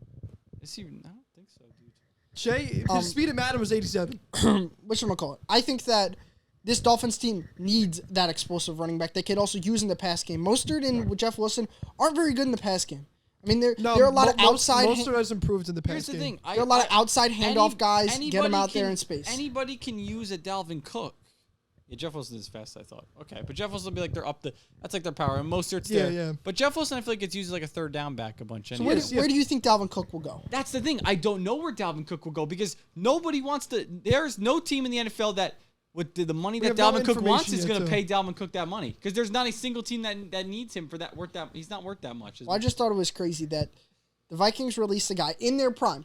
Is he? I don't think so, dude. Shay, his speed at Madden was 87. Whatchamacallit? I think that this Dolphins team needs that explosive running back they could also use in the pass game. Mostert and Jeff Wilson aren't very good in the pass game. I mean, there are a lot of outside. Mostert has improved in the pass Here's the game. thing. There are a lot of outside handoff guys. Get them out can- there in space. Anybody can use a Dalvin Cook. Yeah, Jeff Wilson is fast, I thought. Okay, but Jeff Wilson will be like that's like their power. And Mostert's there. Yeah. But Jeff Wilson, I feel like gets used as like a third down back a bunch. So Anyway. where do you think Dalvin Cook will go? That's the thing. I don't know where Dalvin Cook will go because nobody wants to. There's no team in the NFL that with the money that have no Dalvin Cook wants information is yet, going to too. pay Dalvin Cook that money because there's not a single team that needs him for that. He's not worth that much. Well, I just thought it was crazy that the Vikings released a guy in their prime.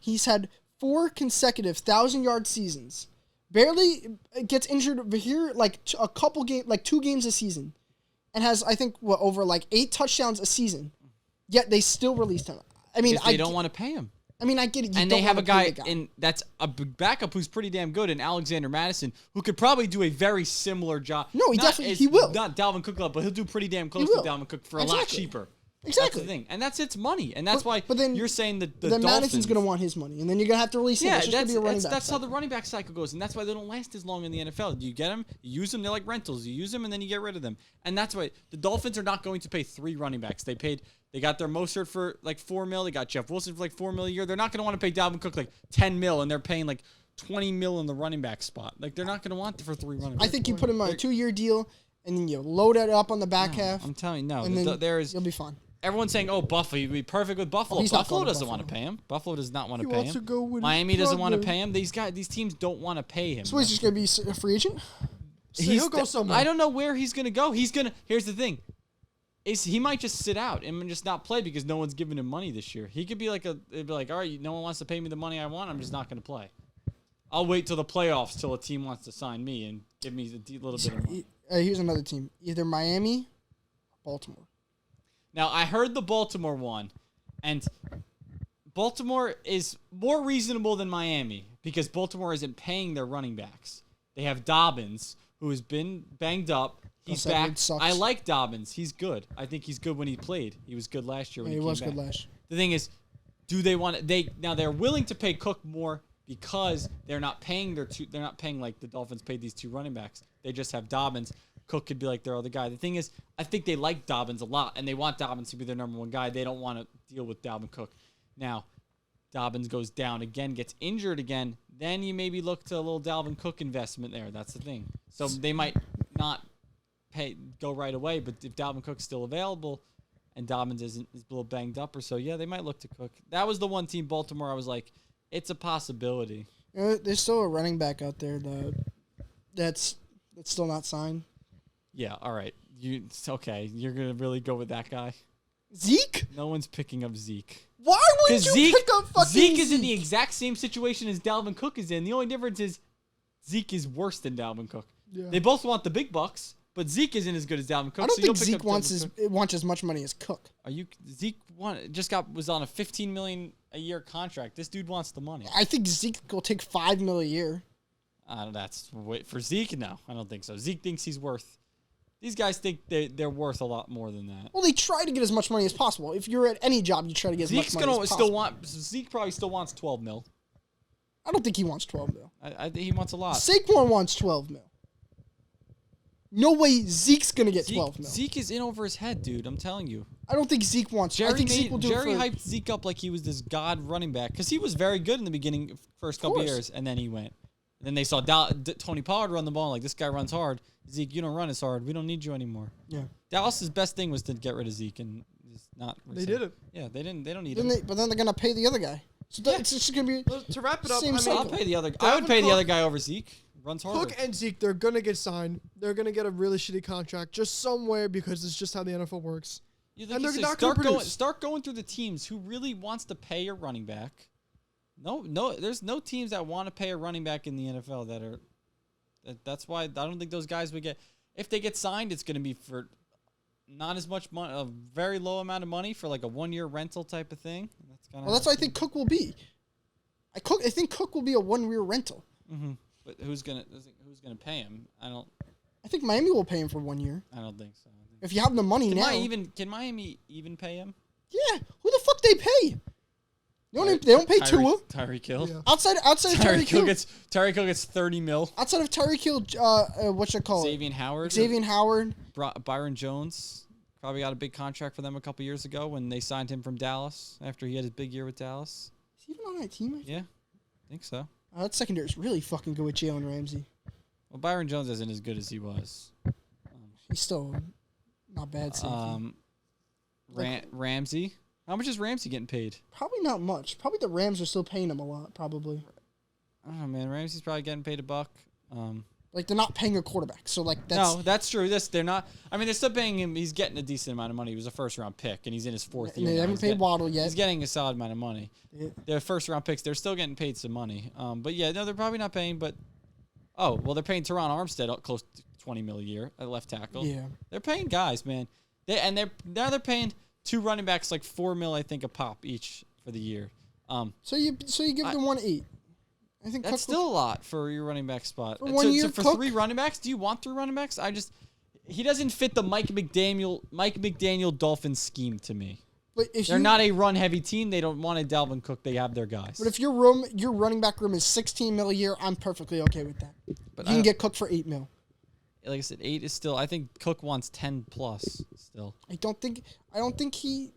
He's had 4 consecutive 1,000-yard seasons. Barely gets injured over here like a couple games, like 2 games a season, and has I think over like 8 touchdowns a season. Yet they still released him. I mean, they don't want to pay him. I mean, I get it. And they have a guy that's a backup who's pretty damn good in Alexander Madison, who could probably do a very similar job. No, he will. Not Dalvin Cook level, but he'll do pretty damn close will. to Dalvin Cook for a lot cheaper. Exactly. That's the thing. And that's its money. And that's why but then, you're saying that the then Dolphins... Madison's going to want his money, and then you're going to have to release him. Yeah, It's just gonna be a running back that's how cycle. the running back cycle goes. And that's why they don't last as long in the NFL. You get them, you use them, they're like rentals. You use them, and then you get rid of them. And that's why the Dolphins are not going to pay 3 running backs. They got their Mostert for like $4 million. They got Jeff Wilson for like $4 million a year. They're not going to want to pay Dalvin Cook like $10 million, and they're paying like $20 million in the running back spot. Like they're not going to want it for 3 running backs. I think you put him on a 2-year deal, and then you load it up on the back half. I'm telling you, no. and then There's you'll be fine. everyone's saying, "Oh, Buffalo, you'd be perfect with Buffalo." he's not Buffalo going to doesn't want to Buffalo. pay him. Buffalo does not want to He pay wants him. to go with his Miami doesn't want to brother. pay him. These teams don't want to pay him. So he's just going to be a free agent? So he'll go somewhere. I don't know where he's gonna go. Here's the thing. He might just sit out and just not play because no one's giving him money this year. He could be like all right, no one wants to pay me the money I want. I'm just not gonna play. I'll wait till the playoffs till a team wants to sign me and give me a little bit of money. Here's another team. Either Miami or Baltimore. Now, I heard the Baltimore one, and Baltimore is more reasonable than Miami because Baltimore isn't paying their running backs. They have Dobbins, who has been banged up. He's Gus back. Edwards sucks. I like Dobbins. He's good. I think he's good when he played. He was good last year when Yeah, he he was came good back. last year. The thing is, do they want now they're willing to pay Cook more because they're not paying they're not paying like the Dolphins paid these 2 running backs. They just have Dobbins. Cook could be like their other guy. The thing is, I think they like Dobbins a lot, and they want Dobbins to be their number 1 guy. They don't want to deal with Dalvin Cook. Now, Dobbins goes down again, gets injured again, then you maybe look to a little Dalvin Cook investment there. That's the thing. So they might not go right away, but if Dalvin Cook's still available and Dobbins is a little banged up or so, yeah, they might look to Cook. That was the one team, Baltimore, I was like, it's a possibility. There's still a running back out there that's still not signed. Yeah, all right. Okay, you're going to really go with that guy? Zeke? No one's picking up Zeke. Why would you pick up fucking Zeke is in the exact same situation as Dalvin Cook is in. The only difference is Zeke is worse than Dalvin Cook. Yeah. They both want the big bucks, but Zeke isn't as good as Dalvin Cook. I don't so you'll think pick Zeke up wants as much money as Cook. Zeke was on a $15 million a year contract. This dude wants the money. I think Zeke will take $5 million a year. For Zeke. No, I don't think so. Zeke thinks he's worth. These guys think they're worth a lot more than that. Well, they try to get as much money as possible. If you're at any job, you try to get as much money as possible. Zeke probably still wants $12 million. I don't think he wants $12 million. I think he wants a lot. Saquon wants $12 million. No way Zeke's gonna get $12 million. Zeke is in over his head, dude. I'm telling you. I don't think Zeke wants. I think Zeke will do Jerry it for. hyped Zeke up like he was this god running back because he was very good in the beginning, first couple course. years, and then he went. And then they saw Tony Pollard run the ball like this guy runs hard. Zeke, you don't run as hard. We don't need you anymore. Yeah. Dallas's best thing was to get rid of Zeke and just not. They did it. Yeah, they didn't. They don't need Then him. but then they're gonna pay the other guy. So it's just gonna be To wrap it up, Same I cycle. I'll mean, pay the other. I Dalvin would pay the Cook- other guy over Zeke. Runs harder. Cook and Zeke, they're gonna get signed. They're gonna get a really shitty contract just somewhere because it's just how the NFL works. You And you they're say, not gonna start going. produce. Start going through the teams who really wants to pay your running back. No. There's no teams that want to pay a running back in the NFL that are. That's why I don't think those guys would get. If they get signed, it's going to be for not as much money, a very low amount of money for like a 1-year rental type of thing. well. That's what I think Cook will be. I think Cook will be a 1-year rental. Mm-hmm. But who's gonna pay him? I think Miami will pay him for 1 year. I don't think so. If you have the money now. Can Miami even pay him? Yeah. Who the fuck they pay? They don't pay Tua. Tyreek Hill. Yeah. Outside of Tyreek Hill. Tyreek Hill gets $30 million. Outside of Tyreek Hill, what you call Xavier Howard. it? Xavier Howard. Byron Jones probably got a big contract for them a couple years ago when they signed him from Dallas after he had his big year with Dallas. Is he even on that team? Yeah, I think so. That secondary is really fucking good with Jalen Ramsey. Well, Byron Jones isn't as good as he was. He's still not bad. Safety. Ramsey. How much is Ramsey getting paid? Probably not much. Probably the Rams are still paying him a lot. Probably. I don't know, man. Ramsey's probably getting paid $1. Like they're not paying a quarterback, so like that's No, that's true. They're not. I mean, they're still paying him. He's getting a decent amount of money. He was a first-round pick, and he's in his 4th and year. they now. haven't He's paid getting- Waddle yet. He's getting a solid amount of money. Yeah. They're first-round picks. They're still getting paid some money. But yeah, no, they're probably not paying. But they're paying Teron Armstead close to $20 million a year at left tackle. Yeah. They're paying guys, man. They're paying 2 running backs like $4 million, I think, a pop each for the year. So you give them 1-8. I think That's Cook still a lot for your running back spot. For 1 year, for Cook? 3 running backs, do you want 3 running backs? He doesn't fit the Mike McDaniel Dolphins scheme to me. But if They're not a run-heavy team. They don't want a Dalvin Cook. They have their guys. But if your running back room is $16 million a year, I'm perfectly okay with that. But You can get Cook for $8 million. like I said, 8 is still. I think Cook wants 10 plus still. I don't think he.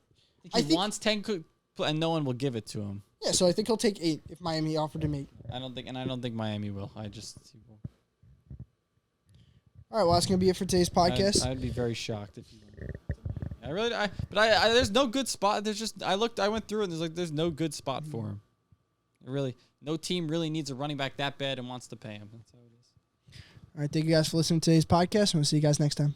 He wants 10, and no one will give it to him. Yeah, so I think he'll take 8 if Miami offered him 8. I don't think Miami will. All right, well that's gonna be it for today's podcast. I'd be very shocked if you. There's no good spot. I went through it. And there's no good spot for him. No team really needs a running back that bad and wants to pay him. That's how it is. All right, thank you guys for listening to today's podcast, and we'll see you guys next time.